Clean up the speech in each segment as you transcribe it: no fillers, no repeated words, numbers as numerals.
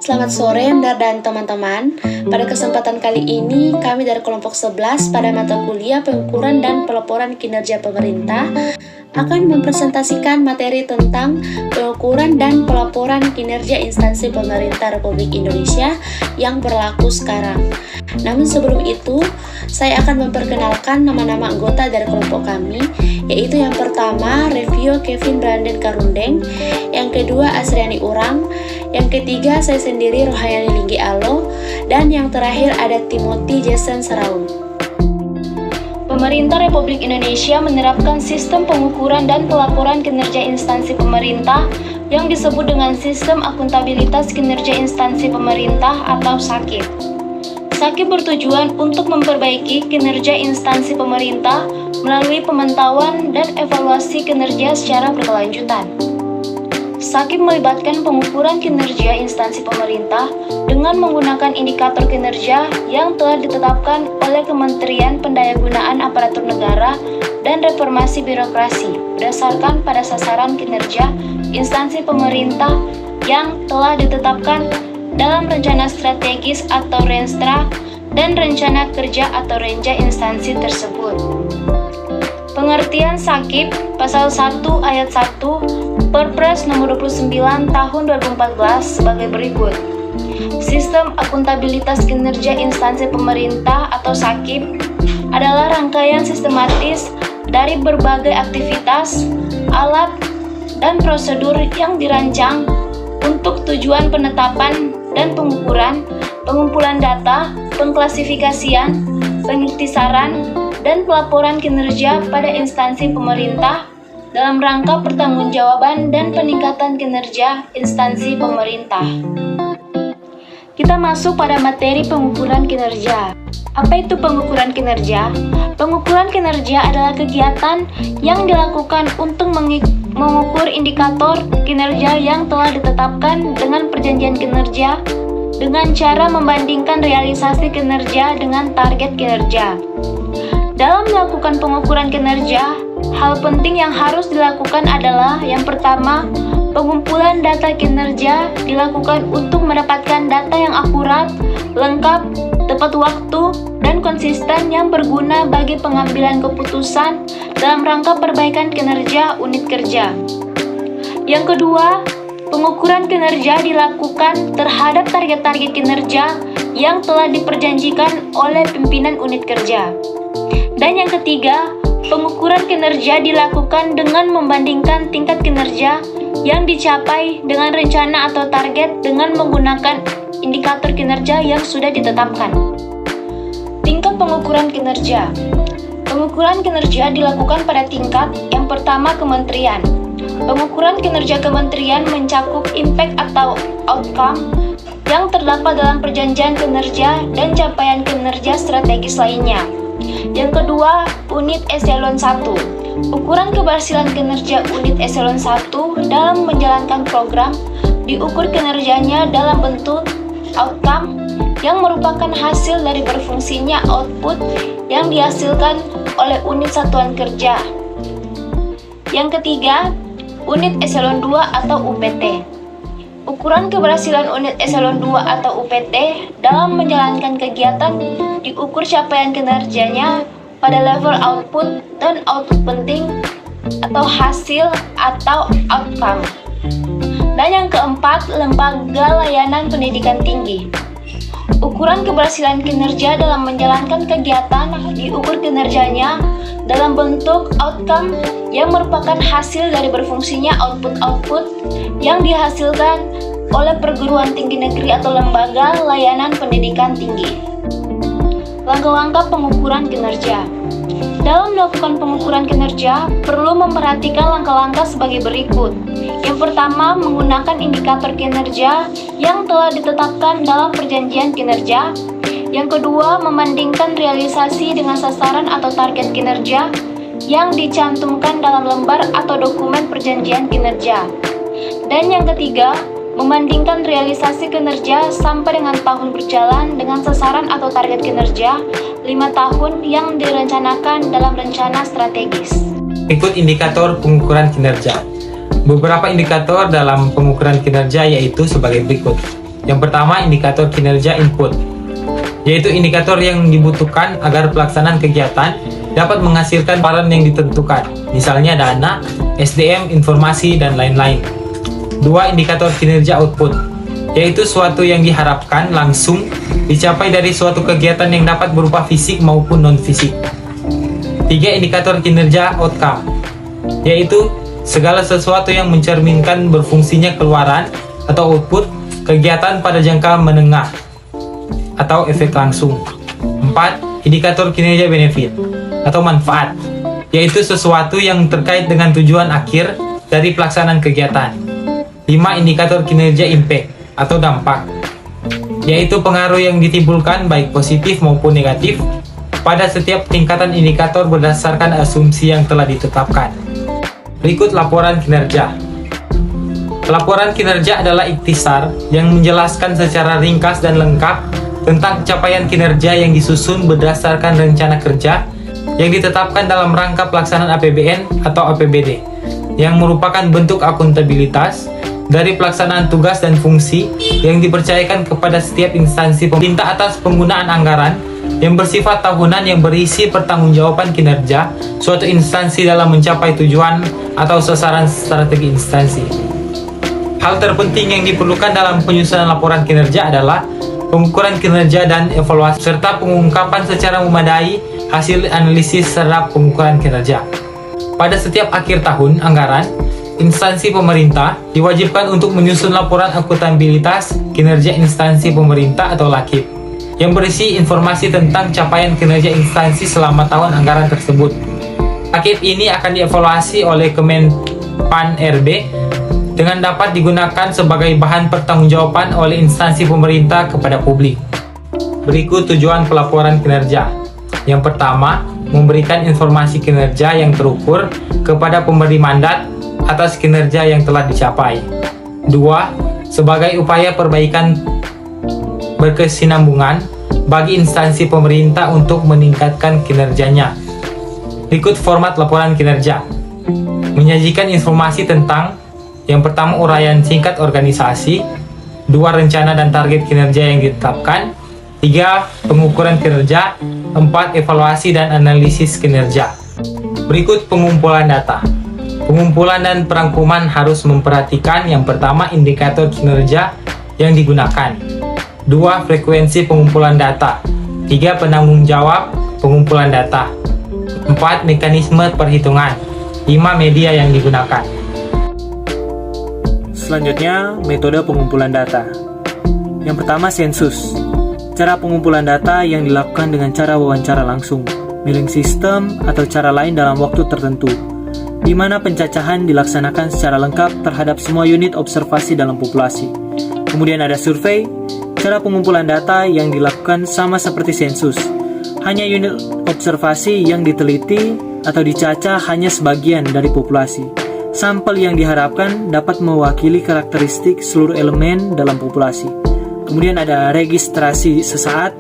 Selamat sore Mdar dan teman-teman. Pada kesempatan kali ini kami dari kelompok 11 pada mata kuliah pengukuran dan pelaporan kinerja pemerintah akan mempresentasikan materi tentang pengukuran dan pelaporan kinerja instansi pemerintah Republik Indonesia yang berlaku sekarang. Namun sebelum itu, saya akan memperkenalkan nama-nama anggota dari kelompok kami, yaitu yang pertama Revio Kevin Branden Karundeng, yang kedua Asriani Urang, yang ketiga saya sendiri Rohayani Linggi Alo, dan yang terakhir ada Timothy Jason Seraun. Pemerintah Republik Indonesia menerapkan sistem pengukuran dan pelaporan kinerja instansi pemerintah yang disebut dengan Sistem Akuntabilitas Kinerja Instansi Pemerintah atau SAKIP. SAKIP bertujuan untuk memperbaiki kinerja instansi pemerintah melalui pemantauan dan evaluasi kinerja secara berkelanjutan. SAKIP melibatkan pengukuran kinerja instansi pemerintah dengan menggunakan indikator kinerja yang telah ditetapkan oleh Kementerian Pendayagunaan Aparatur Negara dan Reformasi Birokrasi berdasarkan pada sasaran kinerja instansi pemerintah yang telah ditetapkan dalam Rencana Strategis atau Renstra dan Rencana Kerja atau Renja instansi tersebut. Pengertian SAKIP Pasal 1 Ayat 1 Perpres Nomor 29 Tahun 2014 sebagai berikut. Sistem Akuntabilitas Kinerja Instansi Pemerintah atau SAKIP adalah rangkaian sistematis dari berbagai aktivitas, alat, dan prosedur yang dirancang untuk tujuan penetapan dan pengukuran, pengumpulan data, pengklasifikasian, pengiktisaran, dan pelaporan kinerja pada instansi pemerintah dalam rangka pertanggungjawaban dan peningkatan kinerja instansi pemerintah. Kita masuk pada materi pengukuran kinerja. Apa itu pengukuran kinerja? Pengukuran kinerja adalah kegiatan yang dilakukan untuk mengukur indikator kinerja yang telah ditetapkan dengan perjanjian kinerja dengan cara membandingkan realisasi kinerja dengan target kinerja. Dalam melakukan pengukuran kinerja, hal penting yang harus dilakukan adalah yang pertama, pengumpulan data kinerja dilakukan untuk mendapatkan data yang akurat, lengkap, tepat waktu, dan konsisten yang berguna bagi pengambilan keputusan dalam rangka perbaikan kinerja unit kerja. Yang kedua, pengukuran kinerja dilakukan terhadap target-target kinerja yang telah diperjanjikan oleh pimpinan unit kerja. Dan yang ketiga, pengukuran kinerja dilakukan dengan membandingkan tingkat kinerja yang dicapai dengan rencana atau target dengan menggunakan indikator kinerja yang sudah ditetapkan. Tingkat pengukuran kinerja. Pengukuran kinerja dilakukan pada tingkat yang pertama kementerian. Pengukuran kinerja kementerian mencakup impact atau outcome yang terdapat dalam perjanjian kinerja dan capaian kinerja strategis lainnya. Yang kedua, unit eselon 1. Ukuran keberhasilan kinerja unit eselon 1 dalam menjalankan program diukur kinerjanya dalam bentuk outcome yang merupakan hasil dari berfungsinya output yang dihasilkan oleh unit satuan kerja. Yang ketiga, unit eselon 2 atau UPT. Ukuran keberhasilan unit eselon 2 atau UPT dalam menjalankan kegiatan diukur capaian kinerjanya pada level output dan output penting atau hasil atau outcome. Dan yang keempat, lembaga layanan pendidikan tinggi. Ukuran keberhasilan kinerja dalam menjalankan kegiatan diukur kinerjanya dalam bentuk outcome yang merupakan hasil dari berfungsinya output-output yang dihasilkan oleh perguruan tinggi negeri atau lembaga layanan pendidikan tinggi. Langkah-langkah pengukuran kinerja. Dalam melakukan pengukuran kinerja, perlu memperhatikan langkah-langkah sebagai berikut. Yang pertama, menggunakan indikator kinerja yang telah ditetapkan dalam perjanjian kinerja. Yang kedua, membandingkan realisasi dengan sasaran atau target kinerja yang dicantumkan dalam lembar atau dokumen perjanjian kinerja. Dan yang ketiga, membandingkan realisasi kinerja sampai dengan tahun berjalan dengan sasaran atau target kinerja 5 tahun yang direncanakan dalam rencana strategis. Ikut indikator pengukuran kinerja. Beberapa indikator dalam pengukuran kinerja yaitu sebagai berikut. Yang pertama, indikator kinerja input, yaitu indikator yang dibutuhkan agar pelaksanaan kegiatan dapat menghasilkan peran yang ditentukan, misalnya dana, SDM, informasi, dan lain-lain. Dua, indikator kinerja output, yaitu suatu yang diharapkan langsung dicapai dari suatu kegiatan yang dapat berupa fisik maupun non-fisik. Tiga, indikator kinerja outcome, yaitu segala sesuatu yang mencerminkan berfungsinya keluaran atau output kegiatan pada jangka menengah atau efek langsung. 4. Indikator kinerja benefit atau manfaat, yaitu sesuatu yang terkait dengan tujuan akhir dari pelaksanaan kegiatan. 5. Indikator kinerja impact atau dampak, yaitu pengaruh yang ditimbulkan baik positif maupun negatif pada setiap tingkatan indikator berdasarkan asumsi yang telah ditetapkan. Berikut laporan kinerja. Laporan kinerja adalah ikhtisar yang menjelaskan secara ringkas dan lengkap tentang capaian kinerja yang disusun berdasarkan rencana kerja yang ditetapkan dalam rangka pelaksanaan APBN atau APBD, yang merupakan bentuk akuntabilitas dari pelaksanaan tugas dan fungsi yang dipercayakan kepada setiap instansi pemerintah atas penggunaan anggaran yang bersifat tahunan yang berisi pertanggungjawaban kinerja suatu instansi dalam mencapai tujuan atau sasaran strategi instansi. Hal terpenting yang diperlukan dalam penyusunan laporan kinerja adalah pengukuran kinerja dan evaluasi, serta pengungkapan secara memadai hasil analisis serta pengukuran kinerja. Pada setiap akhir tahun anggaran, instansi pemerintah diwajibkan untuk menyusun laporan akuntabilitas kinerja instansi pemerintah atau LAKIP, yang berisi informasi tentang capaian kinerja instansi selama tahun anggaran tersebut. LAKIP ini akan dievaluasi oleh Kemenpan RB dengan dapat digunakan sebagai bahan pertanggungjawaban oleh instansi pemerintah kepada publik. Berikut tujuan pelaporan kinerja. Yang pertama, memberikan informasi kinerja yang terukur kepada pemberi mandat atas kinerja yang telah dicapai. 2. Sebagai upaya perbaikan berkesinambungan bagi instansi pemerintah untuk meningkatkan kinerjanya. Berikut format laporan kinerja. Menyajikan informasi tentang: yang pertama, uraian singkat organisasi. 2. Rencana dan target kinerja yang ditetapkan. 3. Pengukuran kinerja. 4. Evaluasi dan analisis kinerja. Berikut pengumpulan data. Pengumpulan dan perangkuman harus memperhatikan: yang pertama, indikator kinerja yang digunakan. 2. Frekuensi pengumpulan data. 3. Penanggung jawab pengumpulan data. 4. Mekanisme perhitungan. 5. Media yang digunakan. Selanjutnya, metode pengumpulan data. Yang pertama, sensus. Cara pengumpulan data yang dilakukan dengan cara wawancara langsung, mailing system, atau cara lain dalam waktu tertentu, di mana pencacahan dilaksanakan secara lengkap terhadap semua unit observasi dalam populasi. Kemudian ada survei. Cara pengumpulan data yang dilakukan sama seperti sensus. Hanya unit observasi yang diteliti atau dicacah hanya sebagian dari populasi. Sampel yang diharapkan dapat mewakili karakteristik seluruh elemen dalam populasi. Kemudian ada registrasi sesaat,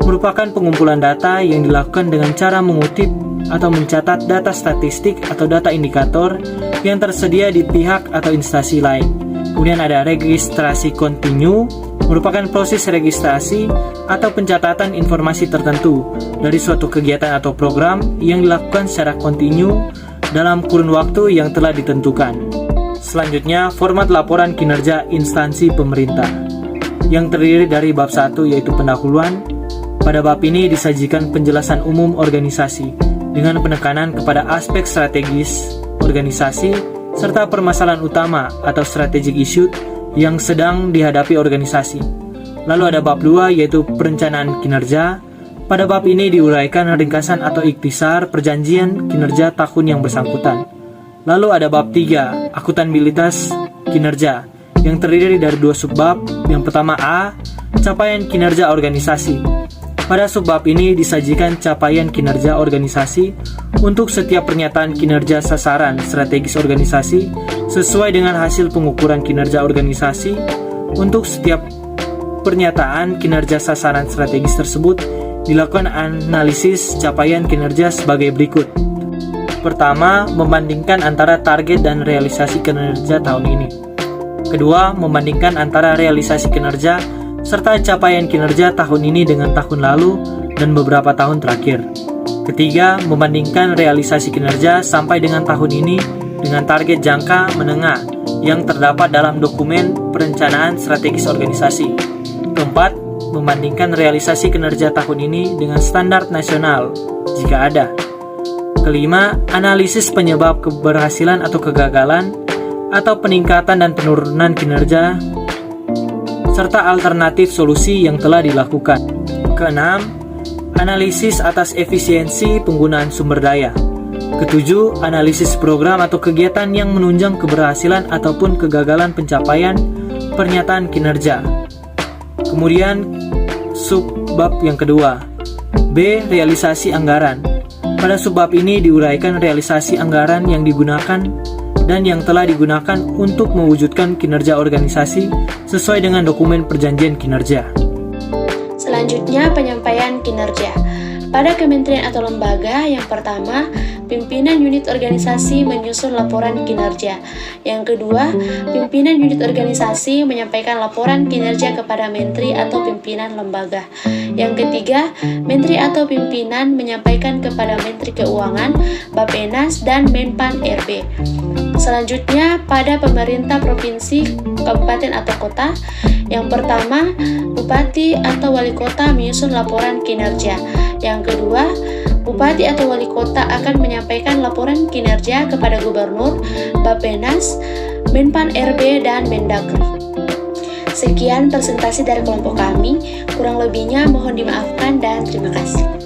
merupakan pengumpulan data yang dilakukan dengan cara mengutip atau mencatat data statistik atau data indikator yang tersedia di pihak atau instansi lain. Kemudian ada registrasi kontinu, merupakan proses registrasi atau pencatatan informasi tertentu dari suatu kegiatan atau program yang dilakukan secara kontinu dalam kurun waktu yang telah ditentukan. Selanjutnya, format laporan kinerja instansi pemerintah, yang terdiri dari bab 1 yaitu pendahuluan. Pada bab ini disajikan penjelasan umum organisasi dengan penekanan kepada aspek strategis organisasi serta permasalahan utama atau strategic issue yang sedang dihadapi organisasi. Lalu ada bab 2 yaitu perencanaan kinerja. Pada bab ini diuraikan ringkasan atau ikhtisar perjanjian kinerja tahun yang bersangkutan. Lalu ada bab 3, akuntabilitas kinerja, yang terdiri dari 2 subbab. Yang pertama A, capaian kinerja organisasi. Pada subbab ini disajikan capaian kinerja organisasi untuk setiap pernyataan kinerja sasaran strategis organisasi sesuai dengan hasil pengukuran kinerja organisasi. Untuk setiap pernyataan kinerja sasaran strategis tersebut dilakukan analisis capaian kinerja sebagai berikut. Pertama, membandingkan antara target dan realisasi kinerja tahun ini. Kedua, membandingkan antara realisasi kinerja serta capaian kinerja tahun ini dengan tahun lalu dan beberapa tahun terakhir. Ketiga, membandingkan realisasi kinerja sampai dengan tahun ini dengan target jangka menengah yang terdapat dalam dokumen perencanaan strategis organisasi. Keempat, membandingkan realisasi kinerja tahun ini dengan standar nasional jika ada. Kelima, analisis penyebab keberhasilan atau kegagalan atau peningkatan dan penurunan kinerja serta alternatif solusi yang telah dilakukan. Keenam, analisis atas efisiensi penggunaan sumber daya. Ketujuh, analisis program atau kegiatan yang menunjang keberhasilan ataupun kegagalan pencapaian pernyataan kinerja. Kemudian, subbab yang kedua, B. Realisasi anggaran. Pada subbab ini diuraikan realisasi anggaran yang digunakan dan yang telah digunakan untuk mewujudkan kinerja organisasi sesuai dengan dokumen perjanjian kinerja. Selanjutnya, penyampaian kinerja. Pada kementerian atau lembaga, yang pertama, pimpinan unit organisasi menyusun laporan kinerja. Yang kedua, pimpinan unit organisasi menyampaikan laporan kinerja kepada menteri atau pimpinan lembaga. Yang ketiga, menteri atau pimpinan menyampaikan kepada Menteri Keuangan, Bappenas, dan Menpan RB. Selanjutnya, pada pemerintah provinsi, kabupaten atau kota, yang pertama, bupati atau wali kota menyusun laporan kinerja. Yang kedua, bupati atau wali kota akan menyampaikan laporan kinerja kepada gubernur, Bappenas, Menpan RB, dan Mendagri. Sekian presentasi dari kelompok kami, kurang lebihnya mohon dimaafkan dan terima kasih.